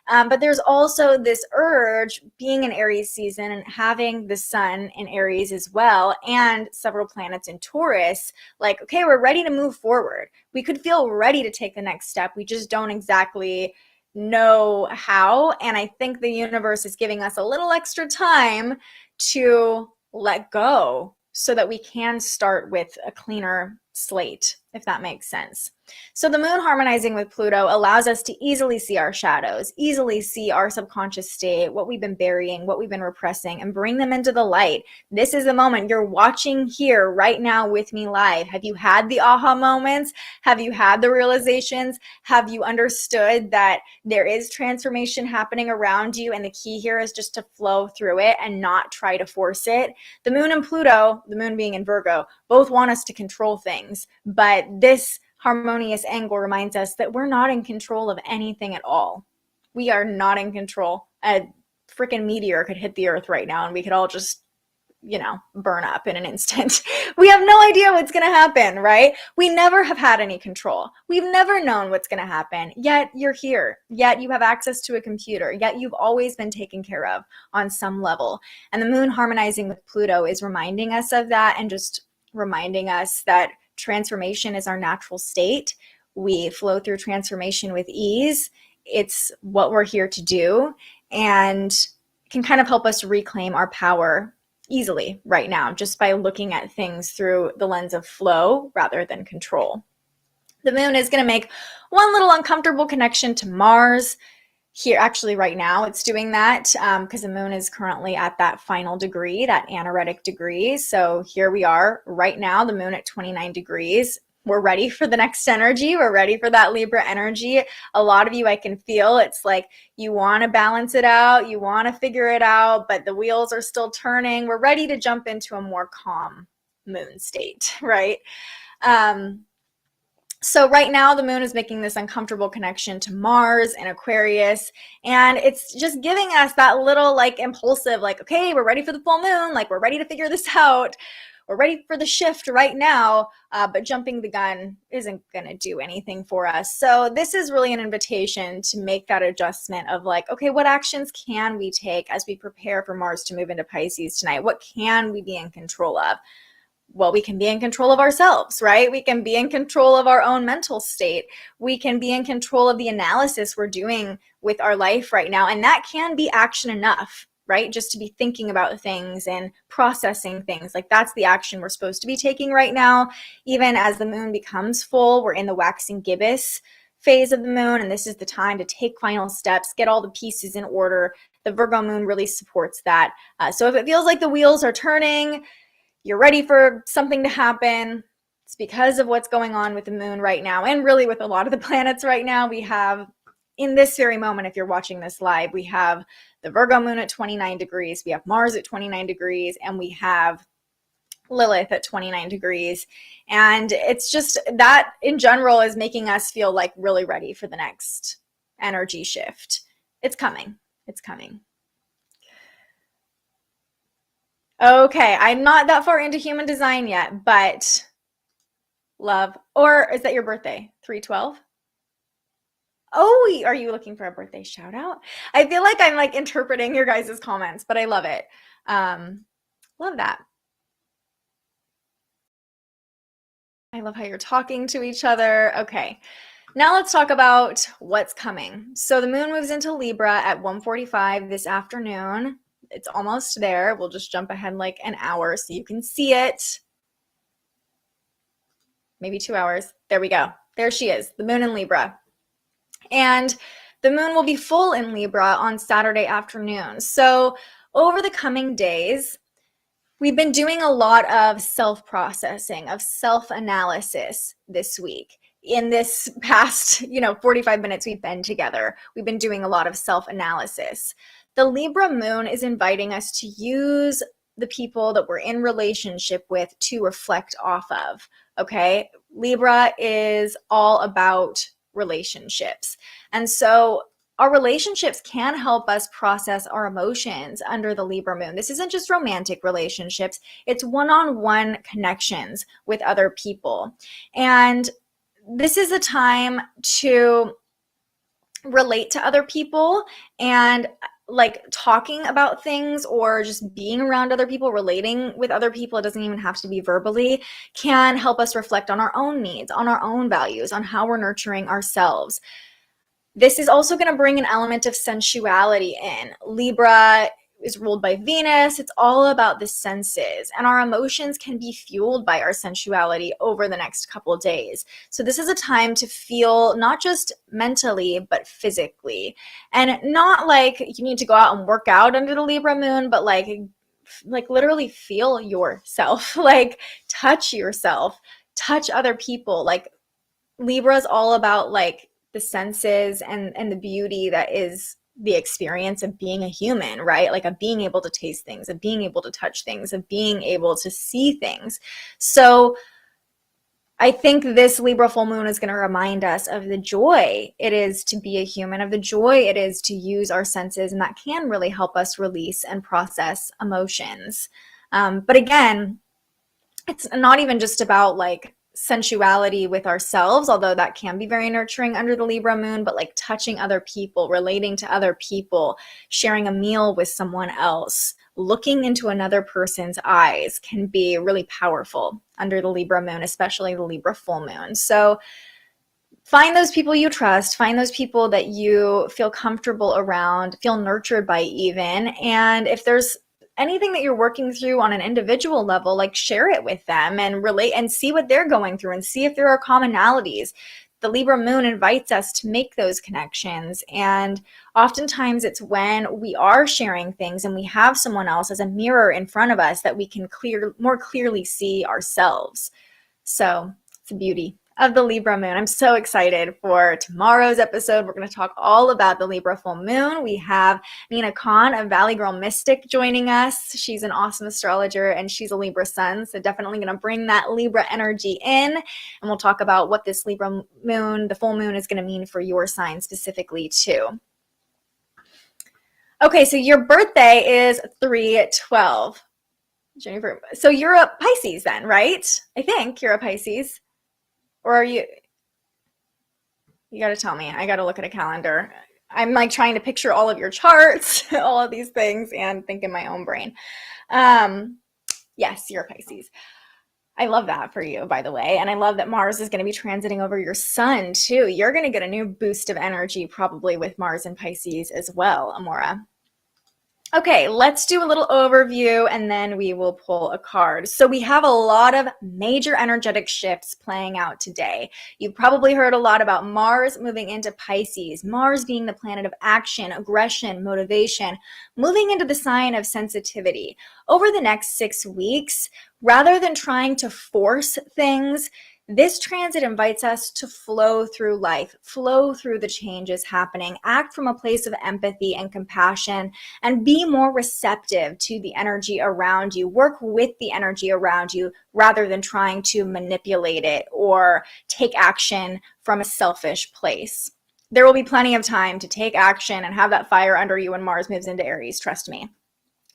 But there's also this urge, being in Aries season and having the sun in Aries as well, and several planets in Taurus, like, okay, we're ready to move forward. We could feel ready to take the next step. We just don't exactly know how. And I think the universe is giving us a little extra time to let go so that we can start with a cleaner slate, if that makes sense. So the moon harmonizing with Pluto allows us to easily see our shadows, easily see our subconscious state, what we've been burying, what we've been repressing, and bring them into the light. This is the moment you're watching here right now with me live. Have you had the aha moments? Have you had the realizations? Have you understood that there is transformation happening around you? And the key here is just to flow through it and not try to force it. The moon and Pluto, the moon being in Virgo, both want us to control things, but this harmonious angle reminds us that we're not in control of anything at all. We are not in control. A freaking meteor could hit the earth right now and we could all just, burn up in an instant. We have no idea what's going to happen, right? We never have had any control. We've never known what's going to happen, yet you're here, yet you have access to a computer, yet you've always been taken care of on some level. And the moon harmonizing with Pluto is reminding us of that, and just reminding us that transformation is our natural state. We flow through transformation with ease. It's what we're here to do, and can kind of help us reclaim our power easily right now, just by looking at things through the lens of flow rather than control. The moon is going to make one little uncomfortable connection to Mars here. Actually, right now it's doing that because the moon is currently at that final degree, that anaretic degree. So here we are right now, the moon at 29 degrees. We're ready for the next energy. We're ready for that Libra energy. A lot of you, I can feel, it's like you want to balance it out. You want to figure it out, but the wheels are still turning. We're ready to jump into a more calm moon state, right? So right now the moon is making this uncomfortable connection to Mars and Aquarius, and it's just giving us that little like impulsive, like, okay, we're ready for the full moon. Like, we're ready to figure this out. We're ready for the shift right now, but jumping the gun isn't going to do anything for us. So this is really an invitation to make that adjustment of like, okay, what actions can we take as we prepare for Mars to move into Pisces tonight? What can we be in control of? Well, we can be in control of ourselves, right? We can be in control of our own mental state. We can be in control of the analysis we're doing with our life right now. And that can be action enough. right? Just to be thinking about things and processing things. Like that's the action we're supposed to be taking right now. Even as the moon becomes full, we're in the waxing gibbous phase of the moon, and this is the time to take final steps, get all the pieces in order. The Virgo moon really supports that. So if it feels like the wheels are turning, you're ready for something to happen, it's because of what's going on with the moon right now, and really with a lot of the planets right now. We have, in this very moment, if you're watching this live, we have the Virgo moon at 29 degrees, we have Mars at 29 degrees, and we have Lilith at 29 degrees. And it's just that in general is making us feel like really ready for the next energy shift. It's coming. It's coming. Okay, I'm not that far into human design yet, but love. Or is that your birthday? 3/12? Oh, are you looking for a birthday shout out? I feel like I'm like interpreting your guys' comments, but I love it. Love that. I love how you're talking to each other. Okay, now let's talk about what's coming. So the moon moves into Libra at 1:45 this afternoon. It's almost there. We'll just jump ahead like an hour so you can see it. Maybe 2 hours. There we go. There she is, the moon in Libra. And the moon will be full in Libra on Saturday afternoon. So over the coming days, we've been doing a lot of self-processing, of self-analysis this week. In this past, 45 minutes we've been together, we've been doing a lot of self-analysis. The Libra moon is inviting us to use the people that we're in relationship with to reflect off of, okay? Libra is all about relationships. And so our relationships can help us process our emotions under the Libra moon. This isn't just romantic relationships, it's one-on-one connections with other people. And this is a time to relate to other people and like talking about things or just being around other people, relating with other people, it doesn't even have to be verbally, can help us reflect on our own needs, on our own values, on how we're nurturing ourselves. This is also going to bring an element of sensuality in. Libra is ruled by Venus. It's all about the senses, and our emotions can be fueled by our sensuality over the next couple of days. So this is a time to feel not just mentally, but physically, and not like you need to go out and work out under the Libra moon, but like literally feel yourself, like touch yourself, touch other people. Like Libra is all about like the senses and the beauty that is the experience of being a human, right? Like of being able to taste things, of being able to touch things, of being able to see things. So I think this Libra full moon is going to remind us of the joy it is to be a human, of the joy it is to use our senses, and that can really help us release and process emotions. But again, it's not even just about like sensuality with ourselves, although that can be very nurturing under the Libra moon, but like touching other people, relating to other people, sharing a meal with someone else, looking into another person's eyes can be really powerful under the Libra moon, especially the Libra full moon. So find those people you trust, find those people that you feel comfortable around, feel nurtured by even, and if there's anything that you're working through on an individual level, like share it with them and relate and see what they're going through and see if there are commonalities. The Libra moon invites us to make those connections. And oftentimes it's when we are sharing things and we have someone else as a mirror in front of us that we can more clearly see ourselves. So it's the beauty of the Libra moon. I'm so excited for tomorrow's episode. We're going to talk all about the Libra full moon. We have Nina Khan, a Valley Girl Mystic, joining us. She's an awesome astrologer and she's a Libra sun, so definitely going to bring that Libra energy in. And we'll talk about what this Libra moon, the full moon, is going to mean for your sign specifically too. Okay, so your birthday is 3/12. Jennifer, so you're a Pisces then, right? I think you're a Pisces. Or are you got to tell me. I got to look at a calendar. I'm like trying to picture all of your charts, all of these things, and think in my own brain. Yes, you're a Pisces. I love that for you, by the way. And I love that Mars is going to be transiting over your sun too. You're going to get a new boost of energy probably with Mars and Pisces as well, Amora. Okay, let's do a little overview and then we will pull a card. So we have a lot of major energetic shifts playing out today. You've probably heard a lot about Mars moving into Pisces, Mars being the planet of action, aggression, motivation, moving into the sign of sensitivity. Over the next 6 weeks, rather than trying to force things, this transit invites us to flow through life, flow through the changes happening, act from a place of empathy and compassion, and be more receptive to the energy around you. Work with the energy around you rather than trying to manipulate it or take action from a selfish place. There will be plenty of time to take action and have that fire under you when Mars moves into Aries, trust me.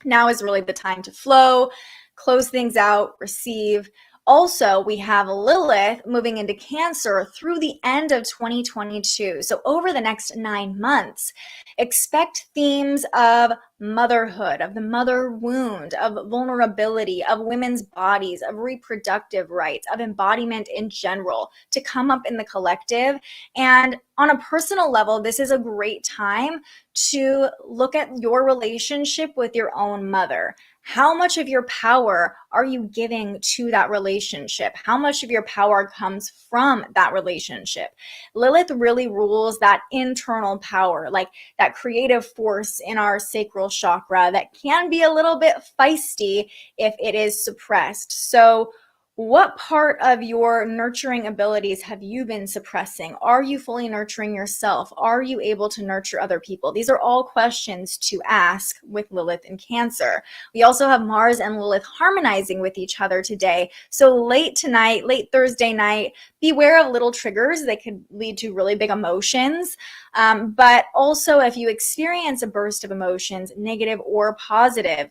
Now is really the time to flow, close things out, receive. Also, we have Lilith moving into Cancer through the end of 2022. So over the next 9 months, expect themes of motherhood, of the mother wound, of vulnerability, of women's bodies, of reproductive rights, of embodiment in general to come up in the collective. And on a personal level, this is a great time to look at your relationship with your own mother. How much of your power are you giving to that relationship? How much of your power comes from that relationship? Lilith really rules that internal power, like that creative force in our sacral chakra that can be a little bit feisty if it is suppressed. So what part of your nurturing abilities have you been suppressing? Are you fully nurturing yourself? Are you able to nurture other people? These are all questions to ask with Lilith and Cancer. We also have Mars and Lilith harmonizing with each other today. So late tonight, late Thursday night, beware of little triggers that could lead to really big emotions. But also if you experience a burst of emotions, negative or positive,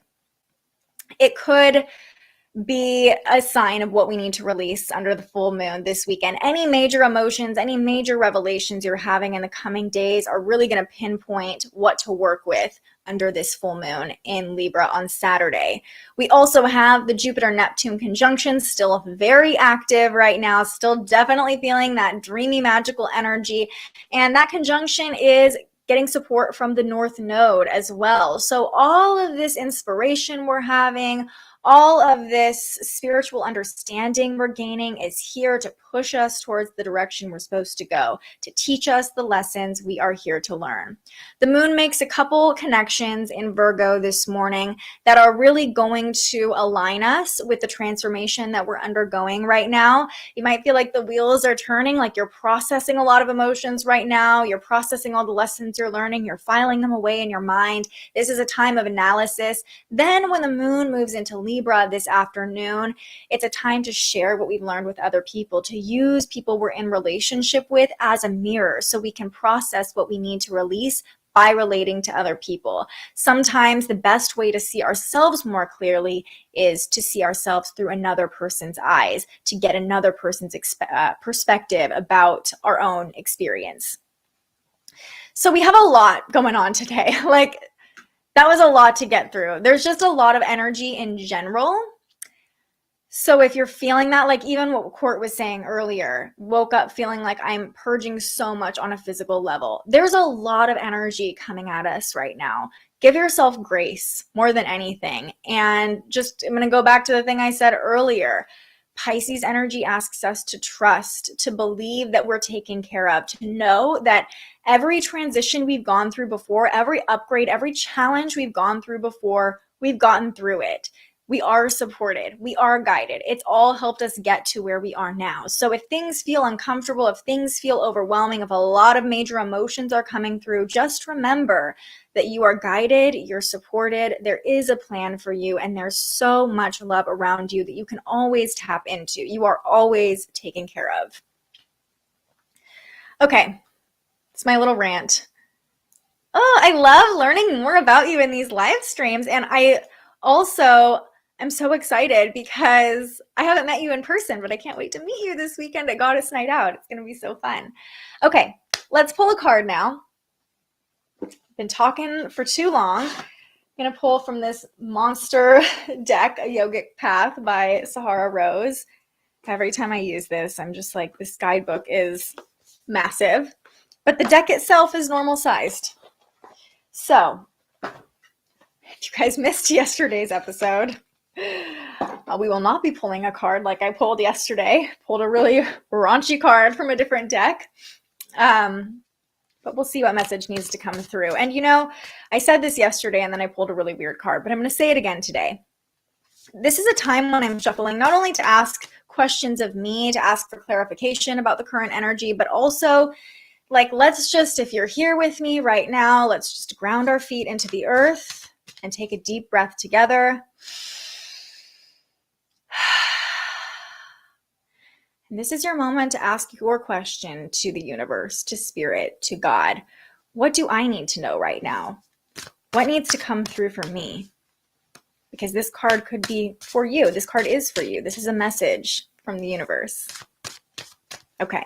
it could be a sign of what we need to release under the full moon this weekend. Any major emotions, any major revelations you're having in the coming days are really going to pinpoint what to work with under this full moon in Libra on Saturday. We also have the Jupiter-Neptune conjunction still very active right now, still definitely feeling that dreamy, magical energy. And that conjunction is getting support from the North Node as well. So all of this inspiration we're having, all of this spiritual understanding we're gaining is here to push us towards the direction we're supposed to go, to teach us the lessons we are here to learn. The moon makes a couple connections in Virgo this morning that are really going to align us with the transformation that we're undergoing right now. You might feel like the wheels are turning, like you're processing a lot of emotions right now. You're processing all the lessons you're learning. You're filing them away in your mind. This is a time of analysis. Then when the moon moves into Libra this afternoon, it's a time to share what we've learned with other people, to use people we're in relationship with as a mirror so we can process what we need to release by relating to other people. Sometimes the best way to see ourselves more clearly is to see ourselves through another person's eyes, to get another person's perspective about our own experience. So we have a lot going on today. Like, that was a lot to get through. There's just a lot of energy in general. So if you're feeling that, like even what Court was saying earlier, woke up feeling like I'm purging so much on a physical level. There's a lot of energy coming at us right now. Give yourself grace more than anything. And just, I'm going to go back to the thing I said earlier. Pisces energy asks us to trust, to believe that we're taken care of, to know that every transition we've gone through before, every upgrade, every challenge we've gone through before, we've gotten through it. We are supported. We are guided. It's all helped us get to where we are now. So if things feel uncomfortable, if things feel overwhelming, if a lot of major emotions are coming through, just remember that you are guided, you're supported, there is a plan for you, and there's so much love around you that you can always tap into. You are always taken care of. Okay, it's my little rant. Oh, I love learning more about you in these live streams, and I'm so excited because I haven't met you in person, but I can't wait to meet you this weekend at Goddess Night Out. It's going to be so fun. Okay, let's pull a card now. Been talking for too long. I'm going to pull from this monster deck, A Yogic Path by Sahara Rose. Every time I use this, I'm just like, this guidebook is massive, but the deck itself is normal sized. So you guys missed yesterday's episode, we will not be pulling a card like I pulled yesterday. Pulled a really raunchy card from a different deck. But we'll see what message needs to come through. And you know, I said this yesterday and then I pulled a really weird card, but I'm going to say it again today. This is a time when I'm shuffling not only to ask questions of me, to ask for clarification about the current energy, but also like, let's just, if you're here with me right now, let's just ground our feet into the earth and take a deep breath together. And this is your moment to ask your question to the universe, to spirit, to God. What do I need to know right now? What needs to come through for me? Because this card could be for you. This card is for you. This is a message from the universe. Okay.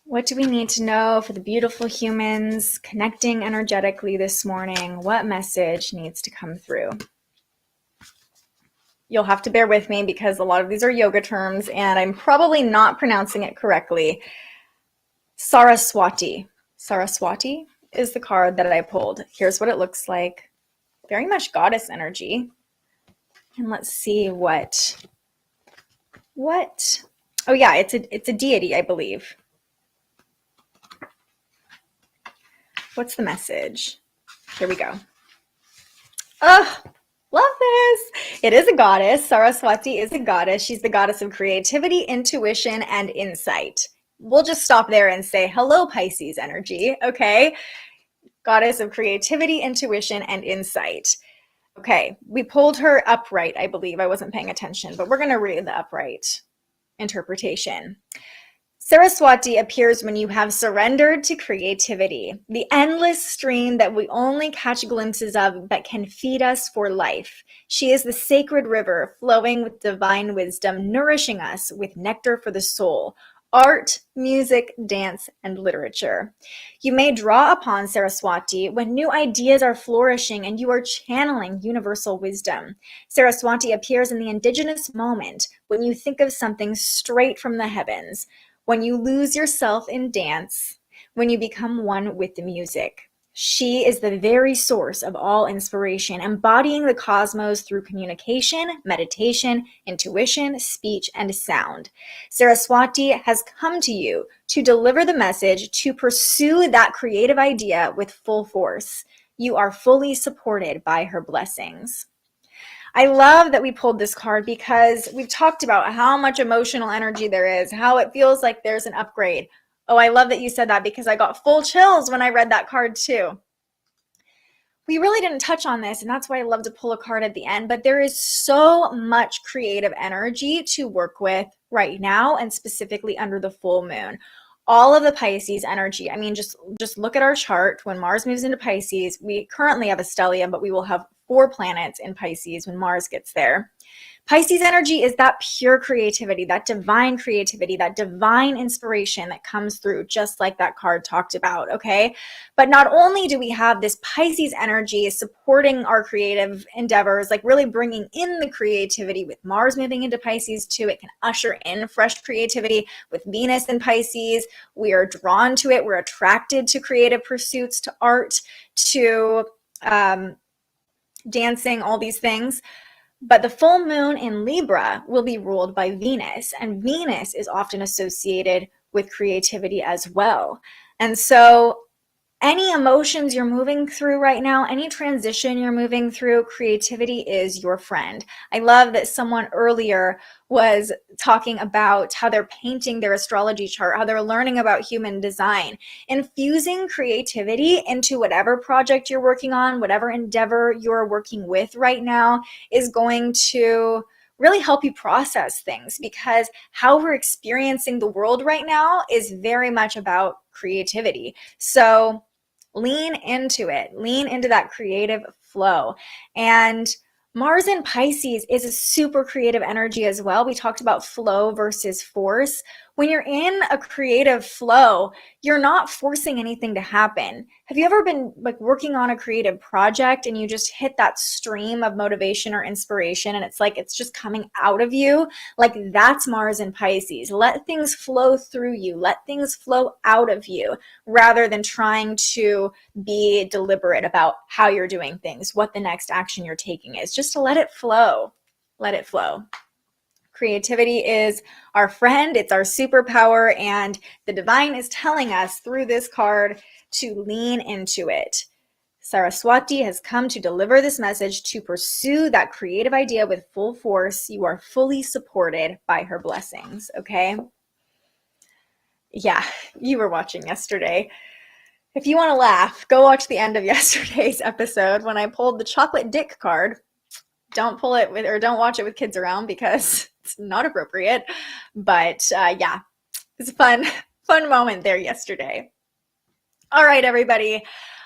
What do we need to know for the beautiful humans connecting energetically this morning? What message needs to come through? You'll have to bear with me because a lot of these are yoga terms and I'm probably not pronouncing it correctly. Saraswati. Saraswati is the card that I pulled. Here's what it looks like. Very much goddess energy. And let's see what, oh yeah, it's a deity, I believe. What's the message? Here we go. Oh, love this. It is a goddess. Saraswati is a goddess. She's the goddess of creativity, intuition, and insight. We'll just stop there and say, hello, Pisces energy, okay? Goddess of creativity, intuition, and insight. Okay, we pulled her upright, I believe. I wasn't paying attention, but we're going to read the upright interpretation. Saraswati appears when you have surrendered to creativity, the endless stream that we only catch glimpses of but can feed us for life. She is the sacred river flowing with divine wisdom, nourishing us with nectar for the soul. Art, music, dance, and literature. You may draw upon Saraswati when new ideas are flourishing and you are channeling universal wisdom. Saraswati appears in the indigenous moment when you think of something straight from the heavens, when you lose yourself in dance, when you become one with the music. She is the very source of all inspiration, embodying the cosmos through communication, meditation, intuition, speech, and sound. Saraswati has come to you to deliver the message to pursue that creative idea with full force. You are fully supported by her blessings. I love that we pulled this card because we've talked about how much emotional energy there is, how it feels like there's an upgrade. Oh, I love that you said that because I got full chills when I read that card too. We really didn't touch on this, and that's why I love to pull a card at the end, but there is so much creative energy to work with right now, and specifically under the full moon. All of the Pisces energy, I mean, just look at our chart. When Mars moves into Pisces, we currently have a stellium, but we will have 4 planets in Pisces when Mars gets there. Pisces energy is that pure creativity, that divine inspiration that comes through, just like that card talked about, okay? But not only do we have this Pisces energy supporting our creative endeavors, like really bringing in the creativity with Mars moving into Pisces too, it can usher in fresh creativity with Venus in Pisces. We are drawn to it. We're attracted to creative pursuits, to art, to dancing, all these things. But the full moon in Libra will be ruled by Venus, and Venus is often associated with creativity as well. And so any emotions you're moving through right now, any transition you're moving through, creativity is your friend. I love that someone earlier was talking about how they're painting their astrology chart, how they're learning about human design. Infusing creativity into whatever project you're working on, whatever endeavor you're working with right now is going to really help you process things, because how we're experiencing the world right now is very much about creativity. So lean into it, lean into that creative flow. And Mars in Pisces is a super creative energy as well. We talked about flow versus force. When you're in a creative flow, you're not forcing anything to happen. Have you ever been like working on a creative project and you just hit that stream of motivation or inspiration and it's like it's just coming out of you? Like that's Mars in Pisces. Let things flow through you. Let things flow out of you rather than trying to be deliberate about how you're doing things, what the next action you're taking is. Just to let it flow. Let it flow. Creativity is our friend, it's our superpower, and the divine is telling us through this card to lean into it. Saraswati has come to deliver this message to pursue that creative idea with full force. You are fully supported by her blessings, okay? Yeah, you were watching yesterday. If you want to laugh, go watch the end of yesterday's episode when I pulled the chocolate dick card. Don't pull it with, or don't watch it with kids around because it's not appropriate. But yeah, it's a fun moment there yesterday. All right, everybody.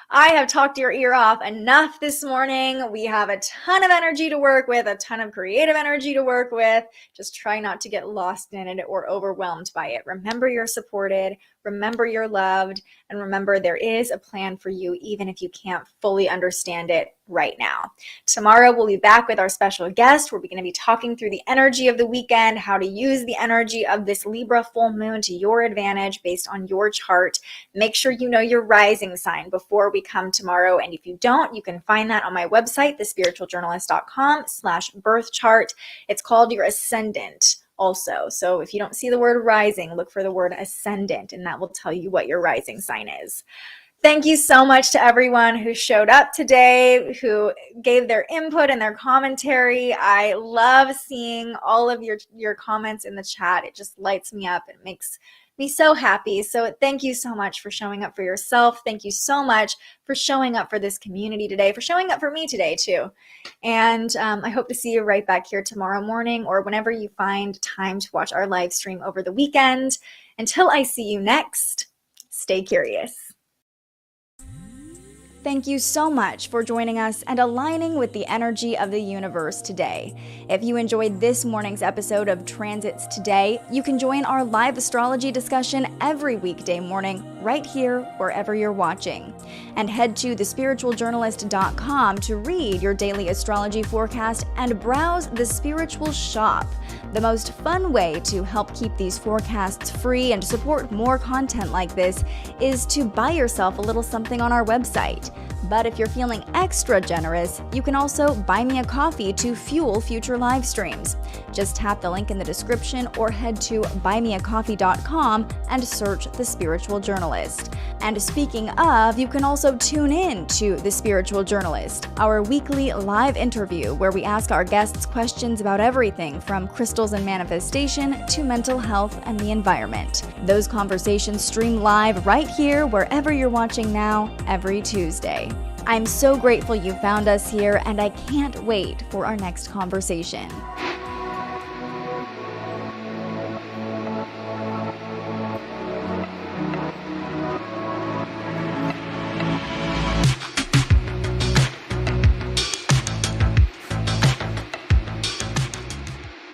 I have talked your ear off enough this morning. We have a ton of energy to work with, a ton of creative energy to work with. Just try not to get lost in it or overwhelmed by it. Remember you're supported, remember you're loved, and remember there is a plan for you even if you can't fully understand it right now. Tomorrow we'll be back with our special guest. We're going to be talking through the energy of the weekend, how to use the energy of this Libra full moon to your advantage based on your chart. Make sure you know your rising sign before we come tomorrow. And if you don't, you can find that on my website, thespiritualjournalist.com/birth chart. It's called your ascendant also. So if you don't see the word rising, look for the word ascendant, and that will tell you what your rising sign is. Thank you so much to everyone who showed up today, who gave their input and their commentary. I love seeing all of your comments in the chat. It just lights me up. It makes me so happy. So thank you so much for showing up for yourself. Thank you so much for showing up for this community today, for showing up for me today too. And I hope to see you right back here tomorrow morning or whenever you find time to watch our live stream over the weekend. Until I see you next, stay curious. Thank you so much for joining us and aligning with the energy of the universe today. If you enjoyed this morning's episode of Transits Today, you can join our live astrology discussion every weekday morning right here wherever you're watching. And head to thespiritualjournalist.com to read your daily astrology forecast and browse the Spiritual Shop. The most fun way to help keep these forecasts free and support more content like this is to buy yourself a little something on our website. But if you're feeling extra generous, you can also buy me a coffee to fuel future live streams. Just tap the link in the description or head to buymeacoffee.com and search The Spiritual Journalist. And speaking of, you can also tune in to The Spiritual Journalist, our weekly live interview where we ask our guests questions about everything from crystals and manifestation to mental health and the environment. Those conversations stream live right here wherever you're watching now every Tuesday. I'm so grateful you found us here, and I can't wait for our next conversation.